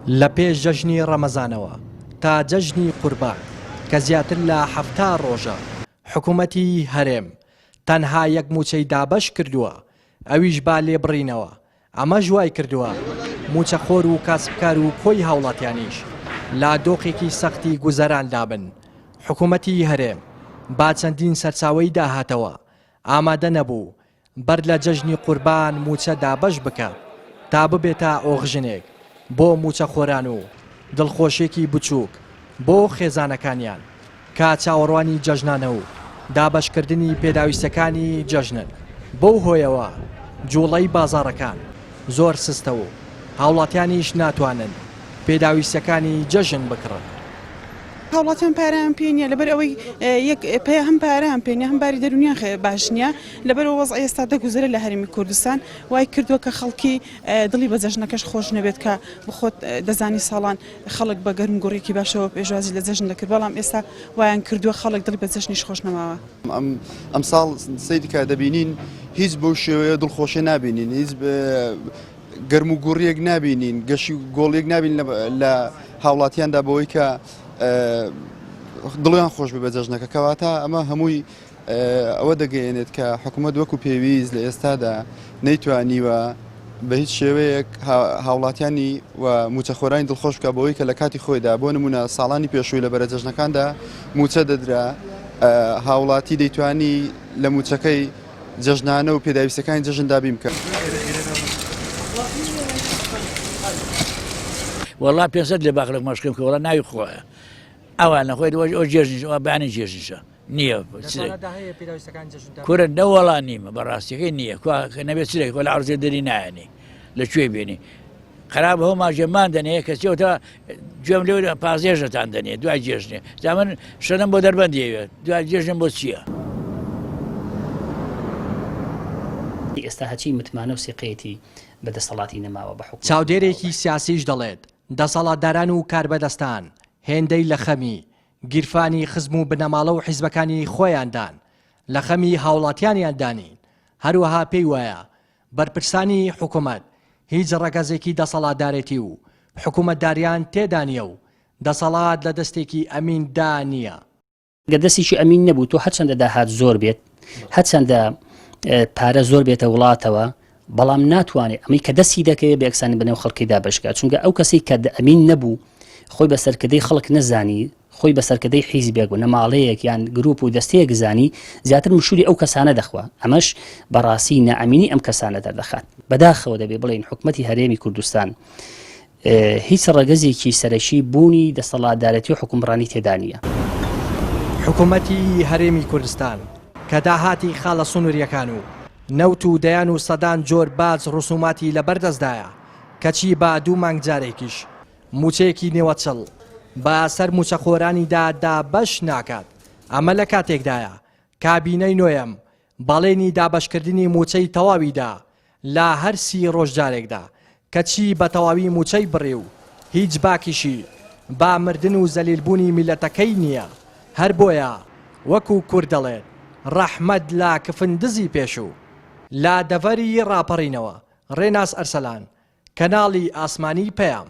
لە پێش جەژنی ڕەمەزانەوە تا جەژنی قوربان کە زیاتر لە 70 ڕۆژە حکوومەتی هەرێم تەنها یەک موچەی دابەش کردووە، ئەویش با لێبڕینەوە. ئەمە ژوای کردووە موچەخۆر و کاسبکار و کۆی هاوڵاتیانیش لا دۆقێکی سەختی گوزەران دابن. حکوومەتی هەرێم با چەندین سەرچاوەی داهاتەوە ئامادە نەبوو بەر لە جەژنی قوربان موچە دابەش بکە تا ببێتە ئۆغژنێک بۆ موچەخۆران و دڵخۆشێکی بچووک بۆ خێزانەکانیان کا چاوەڕوانی جەژنانە و دابەشکردنی پێداویستەکانی جەژنن. بەو هۆیەوە جوڵەی بازاڕەکان زۆر سستە و هاوڵاتیانیش ناتوانن پێداویستەکانی جەژن بکڕن. هاوڵاتیان پارەیان پێ نییە لەبەر ئەوەی هەم پارەیان پێ نییە هەم باری دەرونیان باش نییە لەبەر وەزع ئێستا دەگوزرە لە هەرێمی کوردستان وای کردووە کە خەڵکی دڵی بە جەژنەکەش خۆش نەبێت کە بخۆت دەزانی ساڵان خەڵک بە گەرم گوڕێکی باشەوە پێشوازی لە جەژن دەکرد، بەڵام ئێستا وایان کردووە خەڵک دڵی بە جەژنیش خۆش نەماوە. ئەم ساڵ سەیری کە دەبینین هیچ بۆ شێوەیە دڵخۆشی نابینین، هیچ گەرم و گوڕیەک نابینین، گەشی گۆڵیەک نابین لە هاوڵاتیاندا بەوەی کە دڵیان خۆش بێ بە جەژنەکە. کەواتە ئەمە هەمووی ئەوە دەگەیەنێت کە حکوومەت وەکو پێویست لە ئێستادا نەیتوانیوە بە هیچ شێوەیەک هاوڵاتیانی و موچەخۆرانی دڵخۆش بکە بەوەی کە لە کاتی خۆیدا بۆ نمونە ساڵانی پێشووی لە بەرە جەژنەکاندا موچە دەدرا، هاوڵاتی دەیتوانی لە موچەکەی جەژنانە و پێداویستەکانی جەژن دابین بکە. والله 500 لە باخلک مەشکم کە وڵا ناوی خۆیە ئەوان نەخۆی ئەو جێژنیەوە بەیانی جێژنیشە نییە کورە نەوەڵا نیمە بەڕاستیەکەی نییە نەبێت چێک لە عەرزێ دەری نایەنی لەکوێ بێنی خراپ هەما ژێمان دەنێ کەسیەوە گوێم لێ پازێژەتان دەنێ دوای جێژنێ جا من شەدەم بۆ دەربەندیەوێت دوای جێژن بۆ چییە؟ ئێستا هەچی متمانە و سیقەتی بەدەسەڵاتی نەماوە بە حکومەت. چاودێرێکی سیاسیش دەڵێت دەسەڵاتداران و کاربەدەستان هێندەی لە خەمی گیرفانی خزم و بنەماڵە و حیزبەکانی خۆیاندان لە خەمی هاوڵاتیانیان دانین. هەروەها پێی وایە بەرپرسانی حکوومەت هیچ ڕەگەزێکی دەسەڵاتدارێتی و حکوومەتداریان تێدا نیە و دەسەڵات لە دەستێکی ئەمیندا نییە. گە دەستێکی ئەمین نەبوو تۆ هەرچەندە داهات زۆر بێت هەرچەندە پارە زۆر بێتە وڵاتەوە بەڵام ناتوانێت ئەمەی کە دەستی دەکەوێت بە یەکسانی بنێو خەڵکیدا بەشکات، چونکە ئەو کەسی کە ئەمین نەبوو خۆی بە سەرکردەی خەڵک نەزانی، خۆی بە سەرکردەی حیزبێک و نەماڵەیەک یان گروپ و دەستەیەک زانی زیاتر مشوری ئەو کەسانە دەخوا. ئەمەش بەڕاستی نەئەمینی ئەم کەسانە دەردەخات. بەداخەوە دەبێ بڵێن حکوومەتی هەرێمی کوردستان هیچ ڕەگەزێکی سەرەکی بوونی دەسەڵاتدارەتی و حکومڕانی تێدا نییە. حکوومەتی هەرێمی کوردستان کە داهاتی خاڵە سنووریەکان و نەوت و دەیان و سەدان جۆر باج ڕسوماتی لەبەردەستدایە کەچی با 2 مانگ جارێکیش موچەیەکی نێوەچڵ بە سەر موچەخۆرانیدا دابەش ناکات. ئەمە لە کاتێکدایە کابینەی نۆیەم بەڵێنی دابەشکردنی موچەی تەواویدا لە هەر 30 ڕۆژجارێکدا کەچی بە تەواوی موچەی بڕێ و هیچ باکیشی با مردن و زەلیلبوونی میلەتەکەی نییە. هەر بۆیە وەکو کورد دەڵێت ڕەحمەت لا کفندزی پێشوو. لا دەڤەری ڕاپەڕینەوە ڕێناس ئەرسەلان کەناڵی ئاسمانی پەیام.